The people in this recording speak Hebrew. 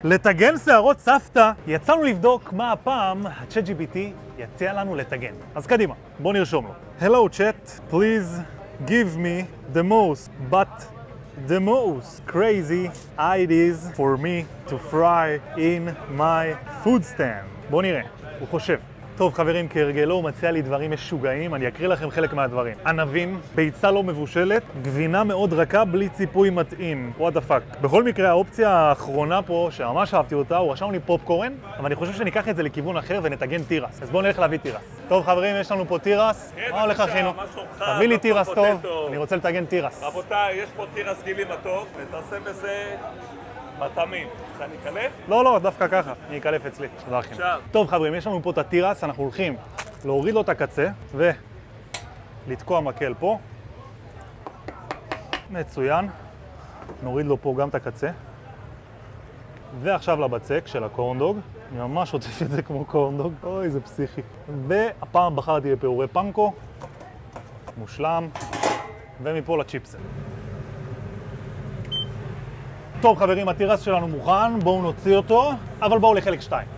לטגן שערות סבתא, יצאנו לבדוק מה הפעם ה-ChatGPT יציע לנו לטגן. אז קדימה, בוא נרשום לו. Hello chat, please give me the most crazy ideas for me to fry in my food stand. בוא נראה, הוא חושב. טוב חברים, כהרגלו הוא מציע לי דברים משוגעים, אני אקריא לכם חלק מהדברים. ענבים, ביצה לא מבושלת, גבינה מאוד רכה בלי ציפוי מתאים. what the fuck. בכל מקרה, האופציה האחרונה פה, שממש אהבתי אותה, הוא רשם לי פופקורן, אבל אני חושב שניקח את זה לכיוון אחר ונטגן תירס. אז בואו נלך להביא תירס. טוב חברים, יש לנו פה תירס. מה הולך אחינו? תביא לי תירס טוב, אני רוצה לטגן תירס. רבותיי, יש פה תירס גילי מתוק, ותעשה בזה מטעמים. שאני אקלף? לא, דווקא ככה. אני אקלף אצלי. תודה לכם. טוב חברים, יש לנו פה את התירס, אנחנו הולכים להוריד לו את הקצה ולתקוע מקל פה. מצוין. נוריד לו פה גם את הקצה. ועכשיו לבצק של הקורנדוג. אני ממש עוטף את זה כמו קורנדוג. אוי, זה פסיכי. והפעם בחרתי בפירורי פנקו. מושלם. ומפה לצ'יפסים. טוב חברים, התירס שלנו מוכן, בואו נוציא אותו, אבל בואו לחלק 2.